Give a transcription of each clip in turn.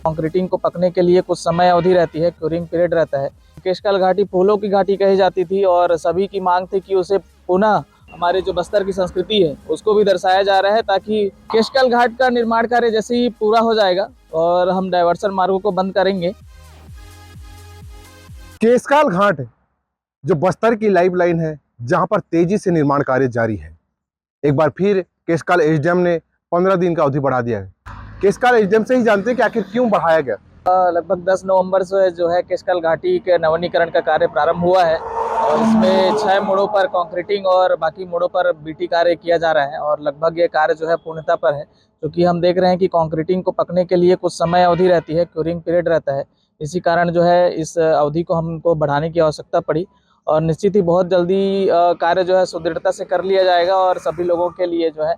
Concreting को पकने के लिए कुछ समय अवधि रहती है, क्यूरिंग पीरियड रहता है। केशकाल घाटी फूलों की घाटी कही जाती थी और सभी की मांग थी कि उसे पुनः हमारे जो बस्तर की संस्कृति है उसको भी दर्शाया जा रहा है, ताकि केशकाल घाट का निर्माण कार्य जैसे ही पूरा हो जाएगा और हम डायवर्सन मार्गों को बंद करेंगे। केशकाल घाट जो बस्तर की लाइफलाइन है, जहां पर तेजी से निर्माण कार्य जारी है। एक बार फिर केशकाल एसडीएम ने 15 दिन का अवधि बढ़ा दिया है। केशकाल एसडीएम से ही जानते हैं कि आखिर क्यों बढ़ाया गया। लगभग 10 नवंबर से जो है केशकाल घाटी के नवीनीकरण का कार्य प्रारंभ हुआ है और इसमें 6 मोड़ों पर कंक्रीटिंग और बाकी मोड़ों पर बीटी कार्य किया जा रहा है और लगभग ये कार्य जो है पूर्णता पर है, क्योंकि हम देख रहे हैं कि कंक्रीटिंग को पकने के लिए कुछ समय अवधि रहती है, क्यूरिंग पीरियड रहता है। इसी कारण जो है इस अवधि को हमको बढ़ाने की आवश्यकता पड़ी और निश्चित ही बहुत जल्दी कार्य जो है सुदृढ़ता से कर लिया जाएगा और सभी लोगों के लिए जो है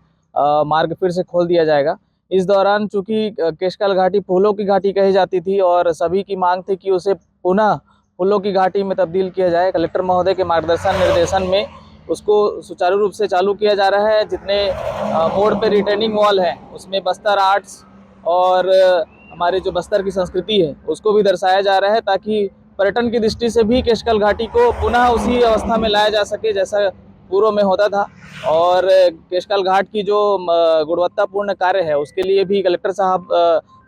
मार्ग फिर से खोल दिया जाएगा। इस दौरान चूंकि केशकाल घाटी फूलों की घाटी कही जाती थी और सभी की मांग थी कि उसे पुनः फूलों की घाटी में तब्दील किया जाए। कलेक्टर महोदय के मार्गदर्शन निर्देशन में उसको सुचारू रूप से चालू किया जा रहा है। जितने मोड़ पे रिटेनिंग वॉल है उसमें बस्तर आर्ट्स और हमारे जो बस्तर की संस्कृति है उसको भी दर्शाया जा रहा है, ताकि पर्यटन की दृष्टि से भी केशकाल घाटी को पुनः उसी अवस्था में लाया जा सके जैसा पूर्व में होता था। और केशकाल घाट की जो गुणवत्तापूर्ण कार्य है उसके लिए भी कलेक्टर साहब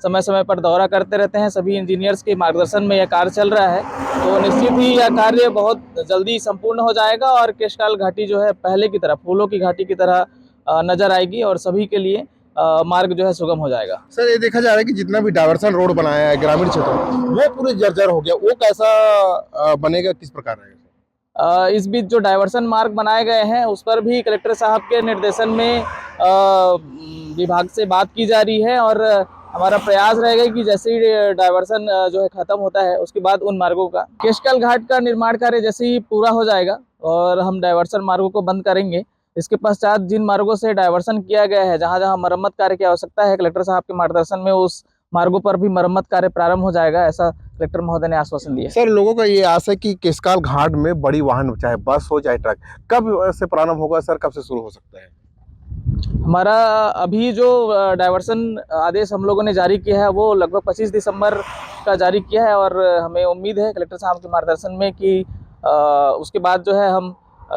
समय समय पर दौरा करते रहते हैं। सभी इंजीनियर्स के मार्गदर्शन में यह कार्य चल रहा है, तो निश्चित ही यह कार्य बहुत जल्दी संपूर्ण हो जाएगा और केशकाल घाटी जो है पहले की तरह फूलों की घाटी की तरह नजर आएगी और सभी के लिए मार्ग जो है सुगम हो जाएगा। सर, ये देखा जा रहा है कि जितना भी डायवर्सन रोड बनाया है ग्रामीण क्षेत्रों में, वो पूरे जर्जर हो गया। वो कैसा बनेगा, किस प्रकार रहेगा? इस बीच जो डायवर्सन मार्ग बनाए गए हैं उस पर भी कलेक्टर साहब के निर्देशन में विभाग से बात की जा रही है और हमारा प्रयास रहेगा कि जैसे ही डायवर्सन जो है खत्म होता है उसके बाद उन मार्गों का केशकाल घाट का निर्माण कार्य जैसे ही पूरा हो जाएगा और हम डायवर्सन मार्गों को बंद करेंगे। इसके पश्चात जिन मार्गों से डायवर्सन किया गया है, जहां जहां मरम्मत कार्य की आवश्यकता है, कलेक्टर साहब के मार्गदर्शन में उस मार्गों पर भी मरम्मत कार्य प्रारंभ हो जाएगा, ऐसा कलेक्टर महोदय ने आश्वासन दिया। सर, लोगों का ये आस है कि केशकाल घाट में बड़ी वाहन, चाहे बस हो चाहे ट्रक, कब से प्रारंभ होगा सर? कब से शुरू हो सकता है? हमारा अभी जो डायवर्सन आदेश हम लोगों ने जारी किया है वो लगभग 25 दिसंबर का जारी किया है और हमें उम्मीद है कलेक्टर साहब के मार्गदर्शन में कि उसके बाद जो है हम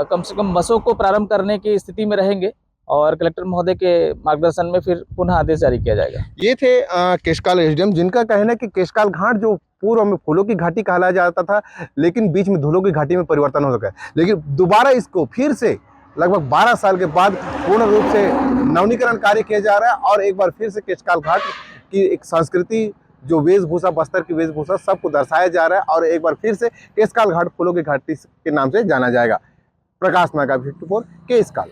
कम से कम बसों को प्रारंभ करने की स्थिति में रहेंगे और कलेक्टर महोदय के मार्गदर्शन में फिर पुनः आदेश जारी किया जाएगा। ये थे केशकाल एसडीएम, जिनका कहना है कि केशकाल घाट जो पूर्व में फूलों की घाटी कहा जाता था, लेकिन बीच में धूलों की घाटी में परिवर्तन हो गया, लेकिन दोबारा इसको फिर से लगभग 12 साल के बाद पूर्ण रूप से नवीनीकरण कार्य किया जा रहा है और एक बार फिर से केशकाल घाट की एक संस्कृति, जो वेशभूषा, बस्तर की वेशभूषा, सबको दर्शाया जा रहा है और एक बार फिर से केशकाल घाट फूलों की घाटी के नाम से जाना जाएगा। प्रकाश नागा, 54 केशकाल।